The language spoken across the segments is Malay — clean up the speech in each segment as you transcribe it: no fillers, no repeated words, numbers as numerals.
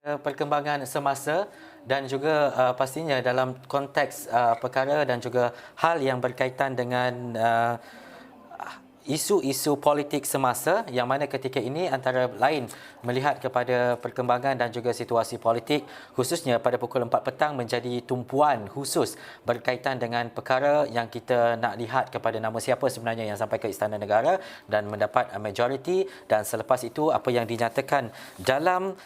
Perkembangan semasa dan juga pastinya dalam konteks perkara dan juga hal yang berkaitan dengan isu-isu politik semasa, yang mana ketika ini antara lain melihat kepada perkembangan dan juga situasi politik khususnya pada pukul 4 petang menjadi tumpuan khusus berkaitan dengan perkara yang kita nak lihat kepada nama siapa sebenarnya yang sampai ke Istana Negara dan mendapat majoriti, dan selepas itu apa yang dinyatakan dalam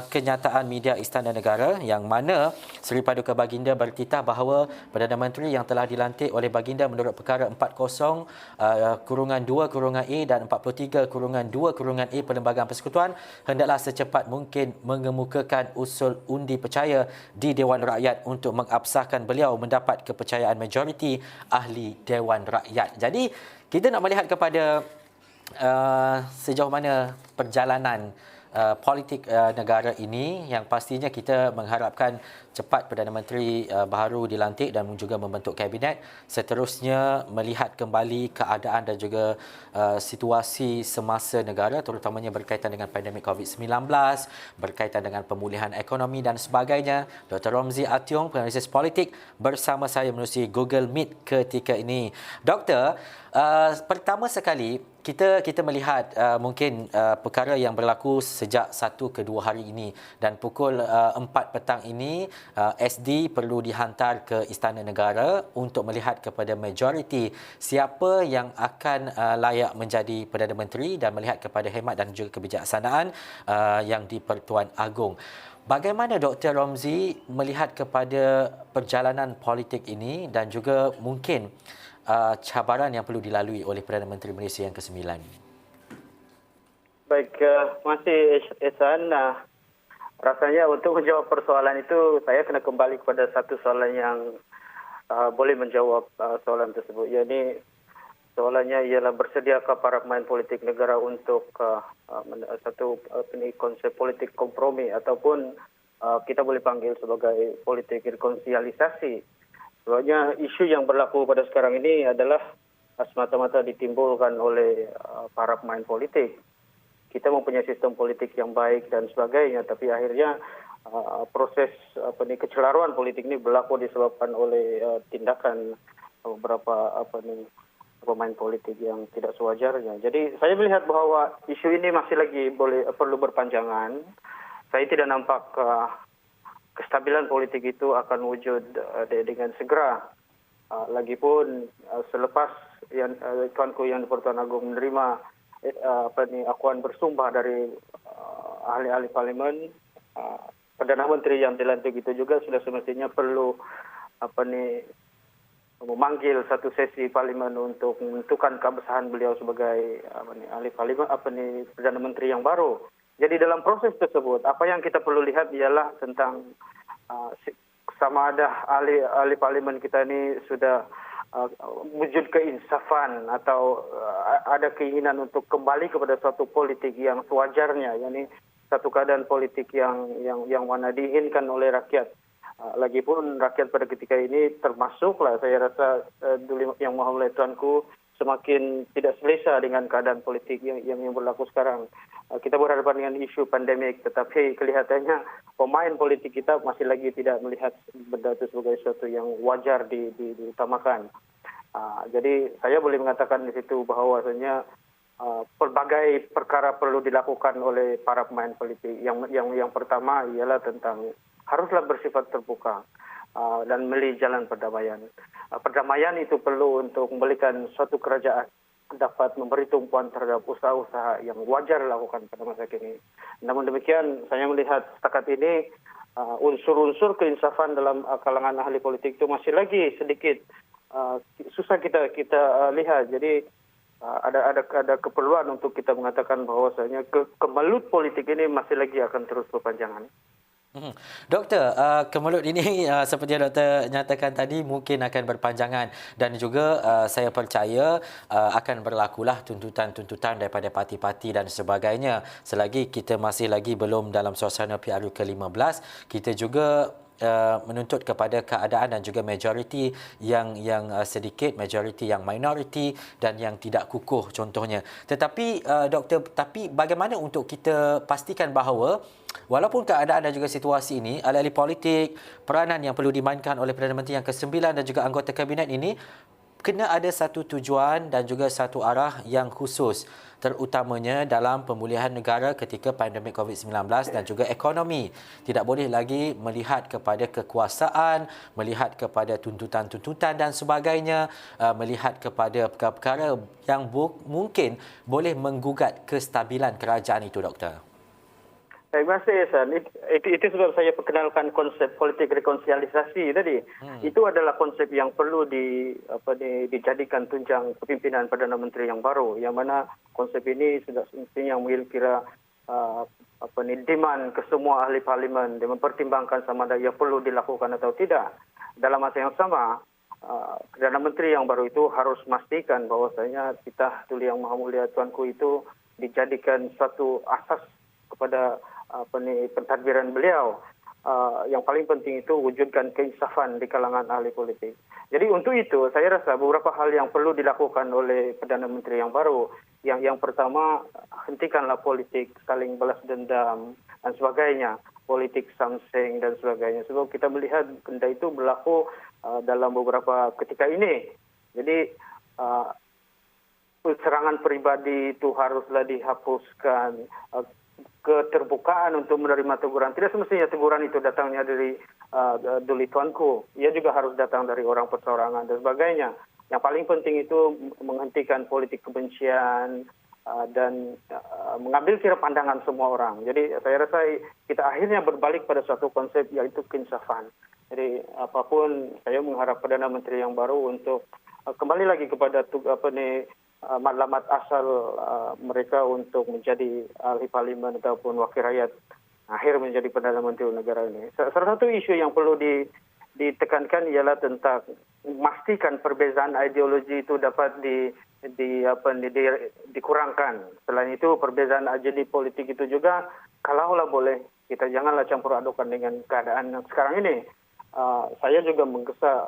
kenyataan media Istana Negara, yang mana Seri Paduka Baginda bertitah bahawa Perdana Menteri yang telah dilantik oleh Baginda menurut perkara 40-2-A dan 43-2-A Perlembagaan Persekutuan hendaklah secepat mungkin mengemukakan usul undi percaya di Dewan Rakyat untuk mengabsahkan beliau mendapat kepercayaan majoriti ahli Dewan Rakyat. Jadi kita nak melihat kepada sejauh mana perjalanan politik negara ini, yang pastinya kita mengharapkan cepat Perdana Menteri baharu dilantik dan juga membentuk kabinet, seterusnya melihat kembali keadaan dan juga situasi semasa negara, terutamanya berkaitan dengan pandemik COVID-19, berkaitan dengan pemulihan ekonomi dan sebagainya. Dr. Romzi Ationg, penganalisis politik, bersama saya menerusi Google Meet ketika ini. Doktor, pertama sekali kita melihat mungkin perkara yang berlaku sejak 1 ke 2 hari ini, dan pukul 4 petang ini SD perlu dihantar ke Istana Negara untuk melihat kepada majoriti siapa yang akan layak menjadi Perdana Menteri dan melihat kepada hemat dan juga kebijaksanaan yang di Pertuan Agong. Bagaimana Dr. Romzi melihat kepada perjalanan politik ini dan juga mungkin cabaran yang perlu dilalui oleh Perdana Menteri Malaysia yang ke-9? Baik, terima kasih Ehsan. Rasanya untuk menjawab persoalan itu saya kena kembali kepada satu soalan yang boleh menjawab soalan tersebut. Yakni soalannya ialah, bersediakah para pemain politik negara untuk satu konsep politik kompromi ataupun kita boleh panggil sebagai politik rekonsiliasi. Sebabnya isu yang berlaku pada sekarang ini adalah semata-mata ditimbulkan oleh para pemain politik. Kita mempunyai sistem politik yang baik dan sebagainya, tapi akhirnya proses kecelaruan politik ini berlaku disebabkan oleh tindakan beberapa pemain politik yang tidak sewajarnya. Jadi saya melihat bahwa isu ini masih lagi perlu berpanjangan. Saya tidak nampak kestabilan politik itu akan wujud dengan segera. Lagipun selepas yang tuanku yang di Pertuan Agong menerima akuan bersumpah dari ahli-ahli parlimen, Perdana Menteri yang dilantik itu juga sudah semestinya perlu memanggil satu sesi parlimen untuk menentukan keabsahan beliau sebagai ahli parlimen, Perdana Menteri yang baru. Jadi dalam proses tersebut, apa yang kita perlu lihat ialah tentang sama ada ahli parlimen kita ini sudah wujud keinsafan atau ada keinginan untuk kembali kepada suatu politik yang sewajarnya, yakni satu keadaan politik yang mana diinginkan oleh rakyat. Lagipun rakyat pada ketika ini termasuklah saya rasa dulu yang maha oleh tuanku semakin tidak selesa dengan keadaan politik yang berlaku sekarang. Kita berhadapan dengan isu pandemik, tetapi kelihatannya pemain politik kita masih lagi tidak melihat benda itu sebagai sesuatu yang wajar diutamakan. Jadi saya boleh mengatakan di situ bahawasanya pelbagai perkara perlu dilakukan oleh para pemain politik. Yang pertama ialah tentang haruslah bersifat terbuka dan memilih jalan perdamaian. Perdamaian itu perlu untuk memberikan suatu kerajaan dapat memberi tumpuan terhadap usaha-usaha yang wajar dilakukan pada masa kini. Namun demikian, saya melihat setakat ini unsur-unsur keinsafan dalam kalangan ahli politik itu masih lagi sedikit susah kita lihat. Jadi ada keperluan untuk kita mengatakan bahwasanya kemelut politik ini masih lagi akan terus berpanjangan. Doktor, kemelut ini seperti yang doktor nyatakan tadi mungkin akan berpanjangan, dan juga saya percaya akan berlakulah tuntutan-tuntutan daripada parti-parti dan sebagainya. Selagi kita masih lagi belum dalam suasana PRU ke-15, kita juga menuntut kepada keadaan dan juga majoriti yang sedikit, majoriti yang minoriti dan yang tidak kukuh contohnya. Tetapi doktor, tapi bagaimana untuk kita pastikan bahawa Walaupun keadaan dan juga situasi ini, ahli-ahli politik, peranan yang perlu dimainkan oleh Perdana Menteri yang ke-9 dan juga anggota kabinet ini kena ada satu tujuan dan juga satu arah yang khusus, terutamanya dalam pemulihan negara ketika pandemik COVID-19 dan juga ekonomi. Tidak boleh lagi melihat kepada kekuasaan, melihat kepada tuntutan-tuntutan dan sebagainya, melihat kepada perkara-perkara yang mungkin boleh menggugat kestabilan kerajaan itu, Doktor. Terima kasih, Ihsan. Itu sebab saya perkenalkan konsep politik rekonsiliasi tadi. Itu adalah konsep yang perlu dijadikan tunjang kepimpinan Perdana Menteri yang baru, yang mana konsep ini sudah semestinya kira demand ke semua ahli parlimen dan mempertimbangkan sama ada yang perlu dilakukan atau tidak. Dalam masa yang sama, Perdana Menteri yang baru itu harus memastikan bahwasanya titah Tuli Yang Maha Mulia Tuanku itu dijadikan suatu asas kepada pentadbiran beliau. Yang paling penting itu wujudkan keinsafan di kalangan ahli politik. Jadi untuk itu saya rasa beberapa hal yang perlu dilakukan oleh Perdana Menteri yang baru. Yang pertama, hentikanlah politik saling balas dendam dan sebagainya, politik samseng dan sebagainya. Sebab kita melihat benda itu berlaku dalam beberapa ketika ini. Jadi serangan pribadi itu haruslah dihapuskan. Keterbukaan untuk menerima teguran. Tidak semestinya teguran itu datangnya dari Duli Tuanku. Ia juga harus datang dari orang perseorangan dan sebagainya. Yang paling penting itu menghentikan politik kebencian dan mengambil kira pandangan semua orang. Jadi saya rasa kita akhirnya berbalik pada suatu konsep yaitu keinsafan. Jadi apapun saya mengharap Perdana Menteri yang baru untuk kembali lagi kepada matlamat asal mereka untuk menjadi ahli parlimen ataupun wakil rakyat akhir menjadi Perdana Menteri negara ini. Salah satu isu yang perlu ditekankan ialah tentang memastikan perbezaan ideologi itu dapat dikurangkan. Selain itu perbezaan agenda politik itu juga kalaulah boleh kita janganlah campur adukan dengan keadaan yang sekarang ini. Saya juga menggesa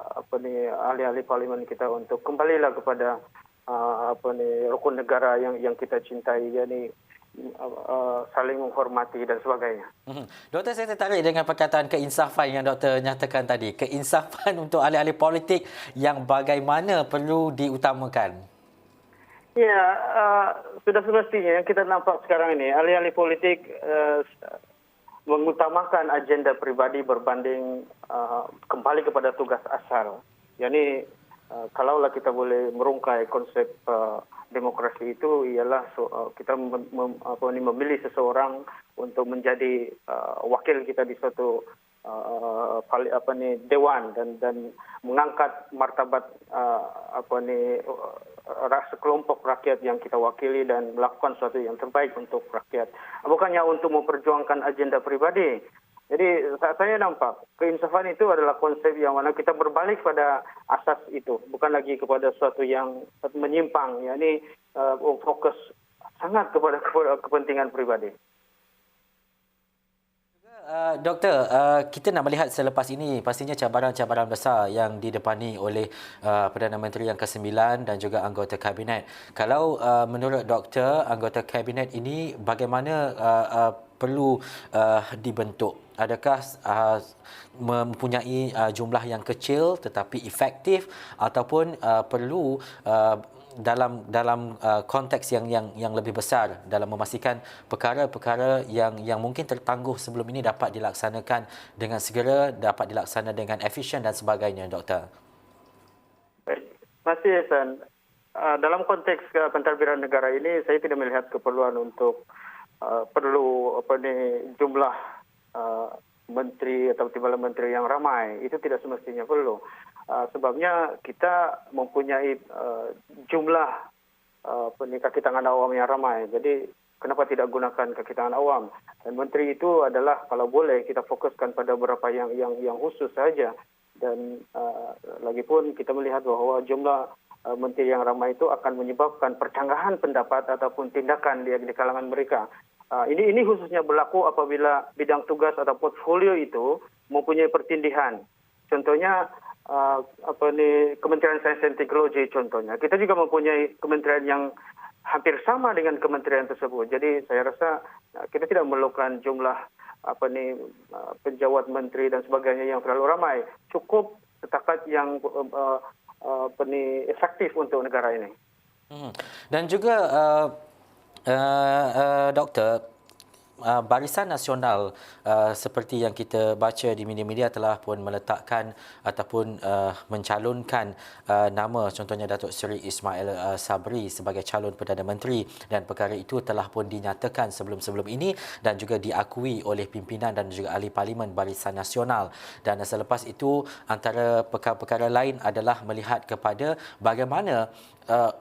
ahli-ahli parlimen kita untuk kembalilah kepada rukun negara yang kita cintai, yakni saling menghormati dan sebagainya. Doktor, saya tertarik dengan perkataan keinsafan yang doktor nyatakan tadi. Keinsafan untuk ahli-ahli politik yang bagaimana perlu diutamakan? Ya, sudah semestinya yang kita nampak sekarang ini, ahli-ahli politik mengutamakan agenda pribadi berbanding kembali kepada tugas asal. Yakni kalaulah kita boleh merungkai konsep demokrasi itu ialah kita memilih seseorang untuk menjadi wakil kita di suatu dewan dan mengangkat martabat sekelompok rakyat yang kita wakili dan melakukan sesuatu yang terbaik untuk rakyat, bukannya untuk memperjuangkan agenda pribadi. Jadi saya nampak keinsafan itu adalah konsep yang mana kita berbalik pada asas itu, bukan lagi kepada sesuatu yang menyimpang, yakni fokus sangat kepada kepentingan pribadi. Doktor, kita nak melihat selepas ini pastinya cabaran-cabaran besar yang didepani oleh Perdana Menteri yang ke-9 dan juga anggota kabinet. Kalau menurut doktor, anggota kabinet ini bagaimana perlu dibentuk? Adakah mempunyai jumlah yang kecil tetapi efektif ataupun perlu dalam konteks yang lebih besar dalam memastikan perkara-perkara yang mungkin tertangguh sebelum ini dapat dilaksanakan dengan segera, dapat dilaksanakan dengan efisien dan sebagainya, Doktor? Masih, Ihsan. Dalam konteks pentadbiran negara ini, saya tidak melihat keperluan untuk perlu jumlah menteri atau timbalan menteri yang ramai. Itu tidak semestinya perlu. Sebabnya kita mempunyai jumlah kaki tangan awam yang ramai. Jadi kenapa tidak gunakan kaki tangan awam? Dan menteri itu adalah kalau boleh kita fokuskan pada beberapa yang khusus saja. Dan lagipun kita melihat bahwa jumlah menteri yang ramai itu akan menyebabkan percanggahan pendapat ataupun tindakan di kalangan mereka. Ini khususnya berlaku apabila bidang tugas atau portfolio itu mempunyai pertindihan. Contohnya Kementerian Sains dan Teknologi contohnya. Kita juga mempunyai kementerian yang hampir sama dengan kementerian tersebut. Jadi saya rasa kita tidak memerlukan jumlah penjawat menteri dan sebagainya yang terlalu ramai. Cukup setakat yang efektif untuk negara ini. Dan juga Doktor, Barisan Nasional seperti yang kita baca di media-media telah pun meletakkan ataupun mencalonkan nama contohnya Datuk Seri Ismail Sabri sebagai calon Perdana Menteri, dan perkara itu telah pun dinyatakan sebelum-sebelum ini dan juga diakui oleh pimpinan dan juga ahli parlimen Barisan Nasional. Dan selepas itu antara perkara-perkara lain adalah melihat kepada bagaimana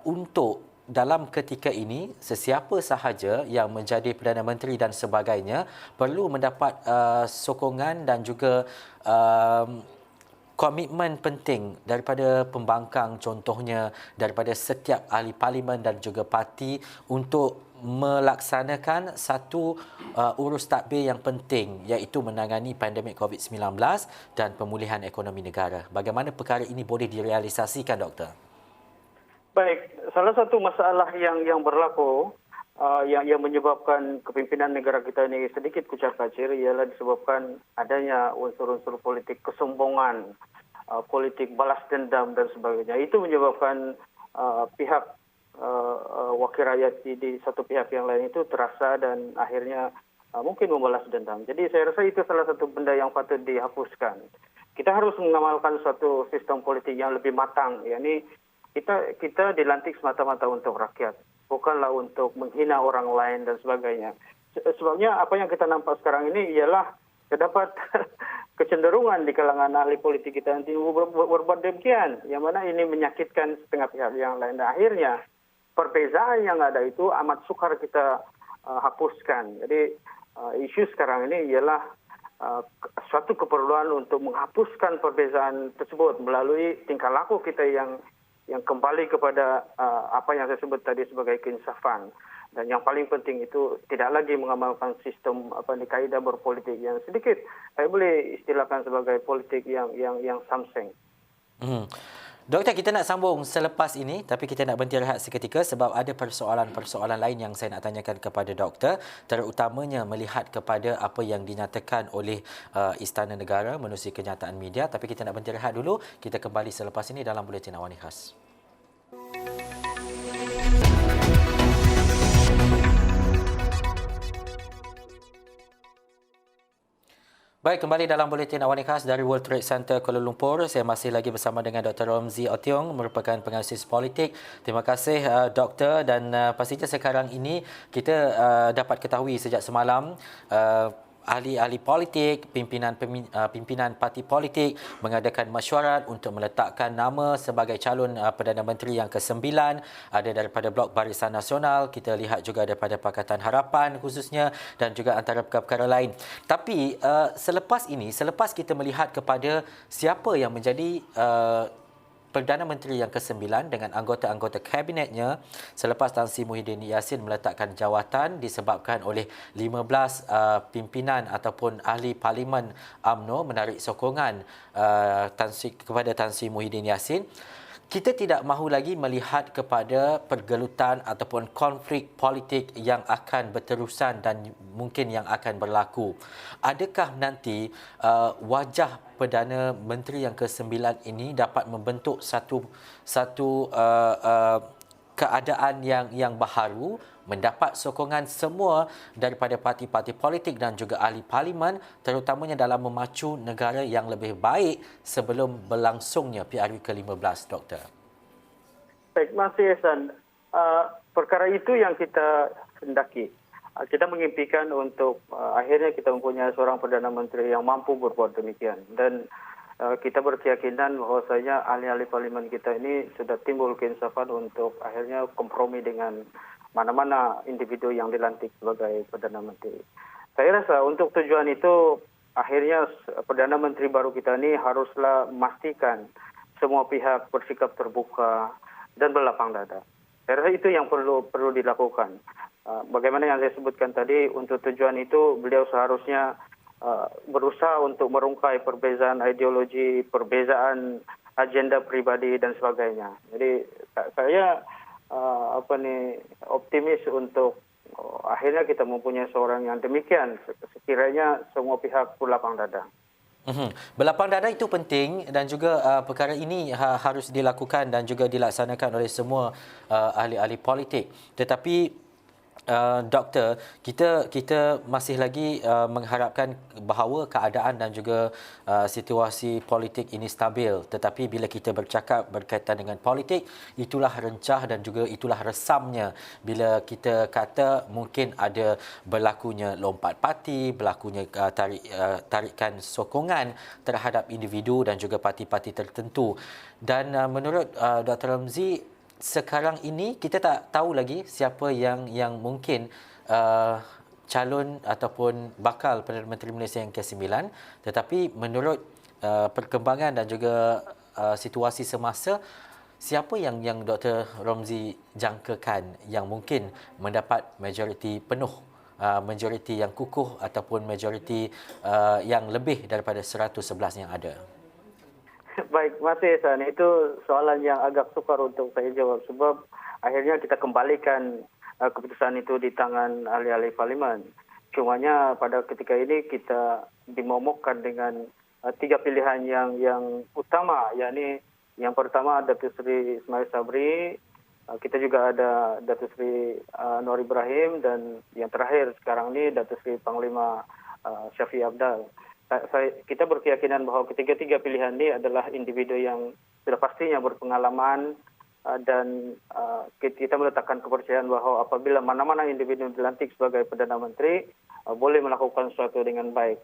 untuk dalam ketika ini, sesiapa sahaja yang menjadi Perdana Menteri dan sebagainya perlu mendapat sokongan dan juga komitmen penting daripada pembangkang, contohnya daripada setiap ahli parlimen dan juga parti untuk melaksanakan satu urus tadbir yang penting, iaitu menangani pandemik COVID-19 dan pemulihan ekonomi negara. Bagaimana perkara ini boleh direalisasikan, Doktor? Baik, salah satu masalah yang berlaku yang menyebabkan kepimpinan negara kita ini sedikit kucar-kacir ialah disebabkan adanya unsur-unsur politik kesombongan, politik balas dendam dan sebagainya. Itu menyebabkan pihak wakil rakyat di satu pihak yang lain itu terasa dan akhirnya mungkin membalas dendam. Jadi saya rasa itu salah satu benda yang patut dihapuskan. Kita harus mengamalkan suatu sistem politik yang lebih matang, yakni kita dilantik semata-mata untuk rakyat, bukanlah untuk menghina orang lain dan sebagainya. Sebabnya apa yang kita nampak sekarang ini ialah terdapat kecenderungan di kalangan ahli politik kita nanti berbuat demikian, yang mana ini menyakitkan setengah pihak yang lain. Dan akhirnya perbezaan yang ada itu amat sukar kita hapuskan. Jadi isu sekarang ini ialah suatu keperluan untuk menghapuskan perbezaan tersebut melalui tingkah laku kita yang kembali kepada apa yang saya sebut tadi sebagai keinsafan. Dan yang paling penting itu tidak lagi mengamalkan sistem kaedah berpolitik yang sedikit saya boleh istilahkan sebagai politik yang samseng. Doktor, kita nak sambung selepas ini, tapi kita nak berhenti rehat seketika sebab ada persoalan-persoalan lain yang saya nak tanyakan kepada doktor, terutamanya melihat kepada apa yang dinyatakan oleh Istana Negara menerusi kenyataan media. Tapi kita nak berhenti rehat dulu, kita kembali selepas ini dalam Buletin Awani Khas. Baik, kembali dalam Buletin Awani Khas dari World Trade Center Kuala Lumpur. Saya masih lagi bersama dengan Dr. Romzi Otiong, merupakan penganalisis politik. Terima kasih Doktor, dan pastinya sekarang ini kita dapat ketahui sejak semalam ahli-ahli politik, pimpinan parti politik mengadakan mesyuarat untuk meletakkan nama sebagai calon Perdana Menteri yang ke-9. Ada daripada Blok Barisan Nasional, kita lihat juga daripada Pakatan Harapan khususnya, dan juga antara perkara-perkara lain. Tapi selepas kita melihat kepada siapa yang menjadi Perdana Menteri yang ke-9 dengan anggota-anggota kabinetnya selepas Tan Sri Muhyiddin Yassin meletakkan jawatan disebabkan oleh 15 pimpinan ataupun ahli parlimen UMNO menarik sokongan kepada Tan Sri Muhyiddin Yassin. Kita tidak mahu lagi melihat kepada pergelutan ataupun konflik politik yang akan berterusan dan mungkin yang akan berlaku. Adakah nanti wajah Perdana Menteri yang ke-9 ini dapat membentuk satu keadaan yang baharu, mendapat sokongan semua daripada parti-parti politik dan juga ahli parlimen, terutamanya dalam memacu negara yang lebih baik sebelum berlangsungnya PRU ke-15, Doktor? Baik, Masih Ehsan. Perkara itu yang kita hendaki. Kita mengimpikan untuk akhirnya kita mempunyai seorang Perdana Menteri yang mampu berbuat demikian. Dan kita berkeyakinan bahwasanya ahli-ahli parlimen kita ini sudah timbul keinsafan untuk akhirnya kompromi dengan mana-mana individu yang dilantik sebagai Perdana Menteri. Saya rasa untuk tujuan itu akhirnya Perdana Menteri baru kita ini haruslah memastikan semua pihak bersikap terbuka dan berlapang dada. Saya rasa itu yang perlu dilakukan. Bagaimana yang saya sebutkan tadi, untuk tujuan itu beliau seharusnya berusaha untuk merungkai perbezaan ideologi, perbezaan agenda pribadi dan sebagainya. Jadi saya optimis untuk akhirnya kita mempunyai seorang yang demikian. Sekiranya semua pihak berlapang dada. Berlapang dada itu penting dan juga perkara ini harus dilakukan dan juga dilaksanakan oleh semua ahli-ahli politik. Tetapi Doktor, kita masih lagi mengharapkan bahawa keadaan dan juga situasi politik ini stabil. Tetapi bila kita bercakap berkaitan dengan politik, itulah rencah dan juga itulah resamnya. Bila kita kata mungkin ada berlakunya lompat parti, berlakunya tarikan sokongan terhadap individu dan juga parti-parti tertentu. Dan menurut Dr. Ramzi, sekarang ini kita tak tahu lagi siapa yang mungkin calon ataupun bakal Perdana Menteri Malaysia yang ke-9, tetapi menurut perkembangan dan juga situasi semasa, siapa yang Dr. Romzi jangkakan yang mungkin mendapat majoriti penuh, majoriti yang kukuh ataupun majoriti yang lebih daripada 111 yang ada? Baik, Mas Ihsan, itu soalan yang agak sukar untuk saya jawab sebab akhirnya kita kembalikan keputusan itu di tangan ahli-ahli parlimen. Cumanya pada ketika ini kita dimomokkan dengan 3 pilihan yang utama, yakni yang pertama Datuk Seri Ismail Sabri, kita juga ada Datuk Seri Anwar Ibrahim, dan yang terakhir sekarang ini Datuk Seri Panglima Syafiee Apdal. Kita berkeyakinan bahwa ketiga-tiga pilihan ini adalah individu yang sudah pastinya berpengalaman, dan kita meletakkan kepercayaan bahwa apabila mana-mana individu dilantik sebagai Perdana Menteri boleh melakukan sesuatu dengan baik.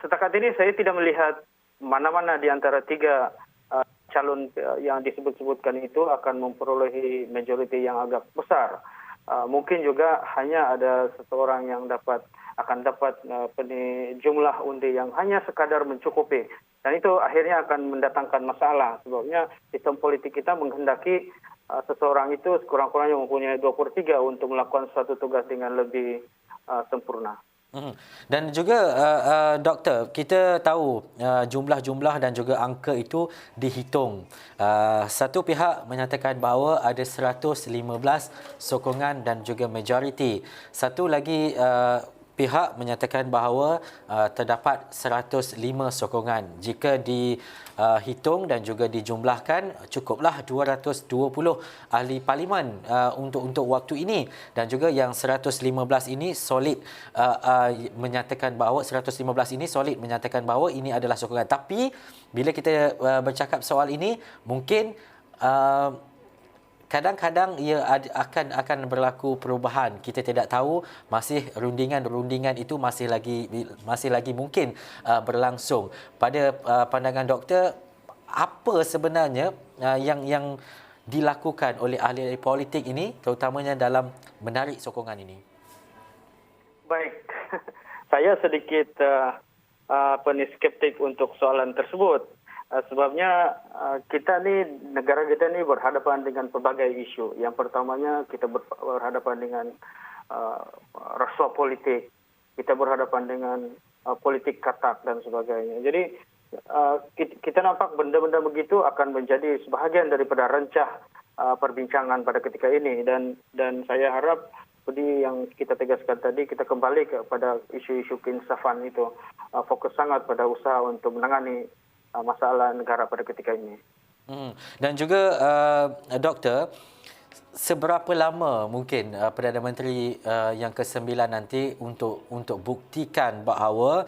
Setakat ini saya tidak melihat mana-mana di antara 3 calon yang disebut-sebutkan itu akan memperolehi majoriti yang agak besar. Mungkin juga hanya ada seseorang yang akan dapat jumlah undi yang hanya sekadar mencukupi, dan itu akhirnya akan mendatangkan masalah. Sebabnya sistem politik kita menghendaki seseorang itu sekurang-kurangnya mempunyai 2/3 untuk melakukan suatu tugas dengan lebih sempurna. Dan juga Doktor, kita tahu jumlah-jumlah dan juga angka itu dihitung. Satu pihak menyatakan bahawa ada 115 sokongan dan juga majoriti. Satu lagi pihak menyatakan bahawa terdapat 105 sokongan. Jika dihitung dan juga dijumlahkan, cukuplah 220 ahli parlimen untuk waktu ini. Dan juga yang 115 ini solid menyatakan bahawa 115 ini solid menyatakan bahawa ini adalah sokongan. Tapi bila kita bercakap soal ini, mungkin kadang-kadang ia akan berlaku perubahan. Kita tidak tahu, masih rundingan itu masih lagi mungkin berlangsung. Pada pandangan doktor, apa sebenarnya yang dilakukan oleh ahli-ahli politik ini, terutamanya dalam menarik sokongan ini? Baik, saya sedikit skeptik untuk soalan tersebut. Sebabnya negara kita ni berhadapan dengan pelbagai isu. Yang pertamanya kita berhadapan dengan rasuah politik, kita berhadapan dengan politik katak dan sebagainya. Jadi kita nampak benda-benda begitu akan menjadi sebahagian daripada rencah perbincangan pada ketika ini, dan saya harap seperti yang kita tegaskan tadi, kita kembali kepada isu-isu keinsafan itu, fokus sangat pada usaha untuk menangani masalah negara pada ketika ini. Dan juga Doktor, seberapa lama mungkin Perdana Menteri yang ke-9 nanti untuk buktikan bahawa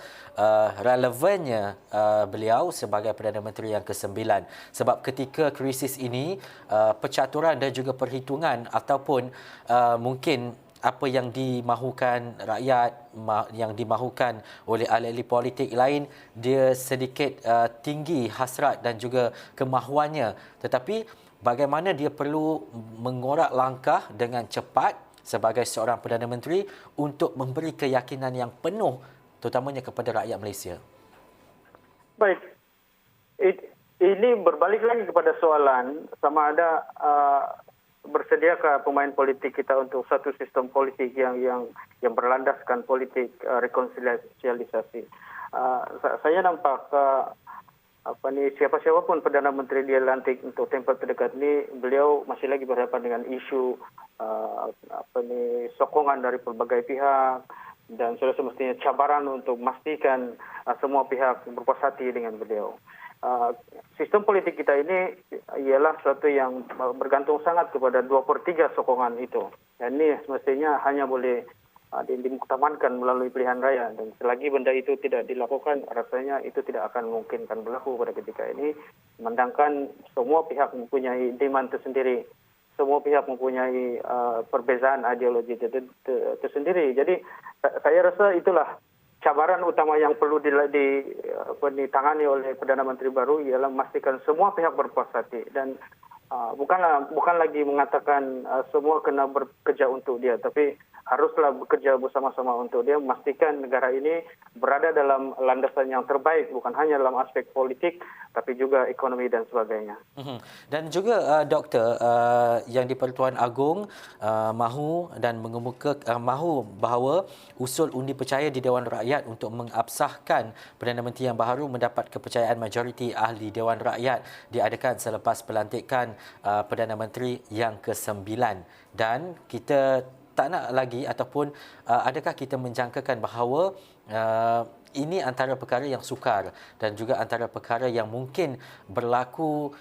relevannya beliau sebagai Perdana Menteri yang ke-9? Sebab ketika krisis ini, percaturan dan juga perhitungan ataupun mungkin apa yang dimahukan rakyat, yang dimahukan oleh ahli-ahli politik lain, dia sedikit tinggi hasrat dan juga kemahuannya. Tetapi bagaimana dia perlu mengorak langkah dengan cepat sebagai seorang Perdana Menteri untuk memberi keyakinan yang penuh terutamanya kepada rakyat Malaysia? Baik, ini berbalik lagi kepada soalan sama ada bersediakah pemain politik kita untuk satu sistem politik yang berlandaskan politik rekonsiliasi. Saya nampak siapa-siapa pun Perdana Menteri dia lantik untuk tempoh terdekat ini, beliau masih lagi berhadapan dengan isu sokongan dari berbagai pihak, dan sudah semestinya cabaran untuk memastikan semua pihak berpuas hati dengan beliau. Sistem politik kita ini ialah sesuatu yang bergantung sangat kepada 2/3 sokongan itu. Dan ini semestinya hanya boleh dimuktamankan melalui pilihan raya. Dan selagi benda itu tidak dilakukan, rasanya itu tidak akan memungkinkan berlaku pada ketika ini. Sedangkan semua pihak mempunyai demand tersendiri. Semua pihak mempunyai perbezaan ideologi tersendiri. Jadi saya rasa itulah cabaran utama yang perlu ditangani oleh Perdana Menteri baru, ialah memastikan semua pihak berpuas hati, dan bukan lagi mengatakan semua kena bekerja untuk dia, tapi haruslah bekerja bersama-sama untuk dia, memastikan negara ini berada dalam landasan yang terbaik, bukan hanya dalam aspek politik tapi juga ekonomi dan sebagainya. Dan juga Doktor, yang di Pertuan Agong mahu bahawa usul undi percaya di Dewan Rakyat untuk mengabsahkan Perdana Menteri yang baru mendapat kepercayaan majoriti ahli Dewan Rakyat diadakan selepas pelantikan Perdana Menteri yang ke-9, dan kita tak nak lagi, ataupun adakah kita menjangkakan bahawa ini antara perkara yang sukar dan juga antara perkara yang mungkin berlaku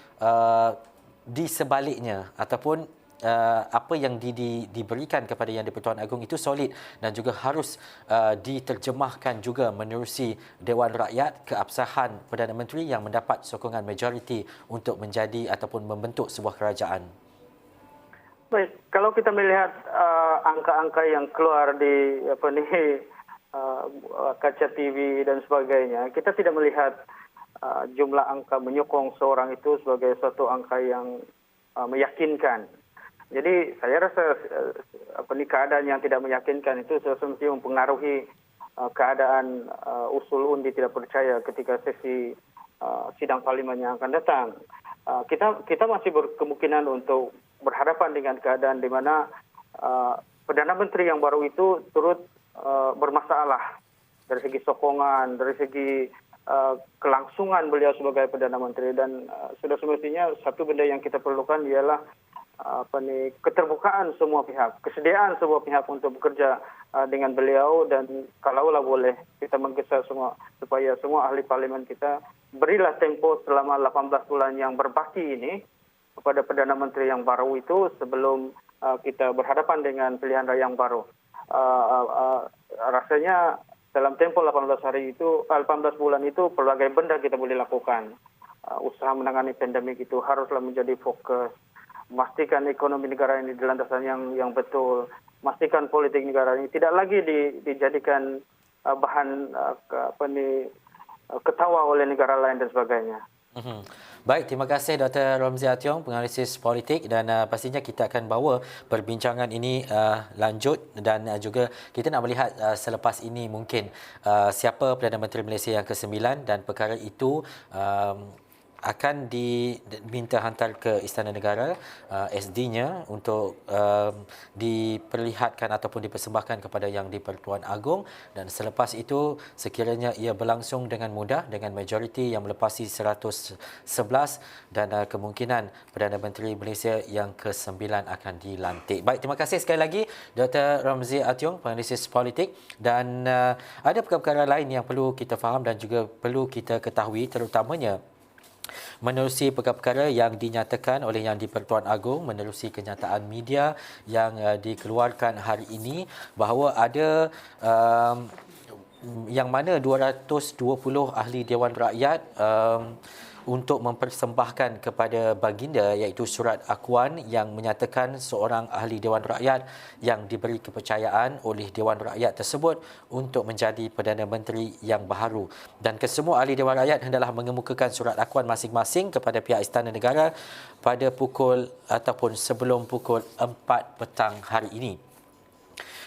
di sebaliknya, ataupun apa yang diberikan kepada Yang di-Pertuan Agong itu solid dan juga harus diterjemahkan juga menerusi Dewan Rakyat, keabsahan Perdana Menteri yang mendapat sokongan majoriti untuk menjadi ataupun membentuk sebuah kerajaan. Baik, kalau kita melihat angka-angka yang keluar di kaca TV dan sebagainya, kita tidak melihat jumlah angka menyokong seorang itu sebagai suatu angka yang meyakinkan. Jadi saya rasa keadaan yang tidak meyakinkan itu semestinya mempengaruhi keadaan usul undi tidak percaya ketika sesi sidang parlimen yang akan datang. Kita masih berkemungkinan untuk berhadapan dengan keadaan di mana Perdana Menteri yang baru itu turut bermasalah dari segi sokongan, dari segi kelangsungan beliau sebagai Perdana Menteri, dan sudah semestinya satu benda yang kita perlukan ialah keterbukaan semua pihak, kesediaan semua pihak untuk bekerja dengan beliau, dan kalaulah boleh kita menggesa semua supaya semua ahli parlimen kita berilah tempo selama 18 bulan yang berbaki ini kepada Perdana Menteri yang baru itu sebelum kita berhadapan dengan pilihan raya yang baru. Rasanya dalam tempo 18 bulan itu pelbagai benda kita boleh lakukan. Usaha menangani pandemik itu haruslah menjadi fokus. Memastikan ekonomi negara ini di landasan yang betul. Memastikan politik negara ini tidak lagi dijadikan bahan ketawa oleh negara lain dan sebagainya. Baik, terima kasih Dr. Romzi Ationg, penganalisis politik, dan pastinya kita akan bawa perbincangan ini lanjut, dan juga kita nak melihat selepas ini mungkin siapa Perdana Menteri Malaysia yang ke-9, dan perkara itu akan diminta hantar ke Istana Negara SD-nya untuk diperlihatkan ataupun dipersembahkan kepada Yang di-Pertuan Agong, dan selepas itu sekiranya ia berlangsung dengan mudah dengan majoriti yang melepasi 111, dan kemungkinan Perdana Menteri Malaysia yang ke-9 akan dilantik. Baik, terima kasih sekali lagi Dr. Romzi Ationg, penganalisis politik, dan ada perkara-perkara lain yang perlu kita faham dan juga perlu kita ketahui, terutamanya menerusi perkara-perkara yang dinyatakan oleh Yang di-Pertuan Agong, menerusi kenyataan media yang dikeluarkan hari ini bahawa ada yang mana 220 ahli Dewan Rakyat untuk mempersembahkan kepada baginda, iaitu surat akuan yang menyatakan seorang ahli Dewan Rakyat yang diberi kepercayaan oleh Dewan Rakyat tersebut untuk menjadi Perdana Menteri yang baharu. Dan kesemua ahli Dewan Rakyat hendaklah mengemukakan surat akuan masing-masing kepada pihak Istana Negara pada pukul ataupun sebelum pukul 4 petang hari ini.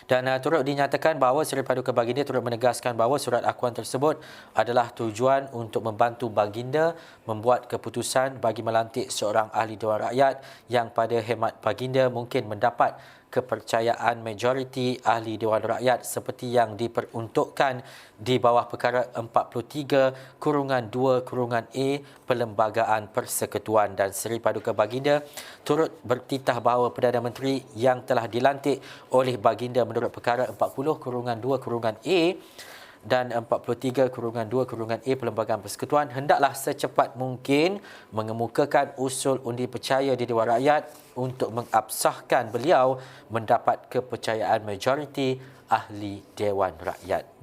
Dan turut dinyatakan bahawa Seri Paduka Baginda turut menegaskan bahawa surat akuan tersebut adalah tujuan untuk membantu Baginda membuat keputusan bagi melantik seorang ahli Dewan Rakyat yang pada khidmat Baginda mungkin mendapat kepercayaan majoriti ahli Dewan Rakyat seperti yang diperuntukkan di bawah perkara 43-2-A Perlembagaan Persekutuan. Dan Seri Paduka Baginda turut bertitah bahawa Perdana Menteri yang telah dilantik oleh Baginda menurut perkara 40-2-A dan 43-2-A Perlembagaan Persekutuan hendaklah secepat mungkin mengemukakan usul undi percaya di Dewan Rakyat untuk mengabsahkan beliau mendapat kepercayaan majoriti ahli Dewan Rakyat.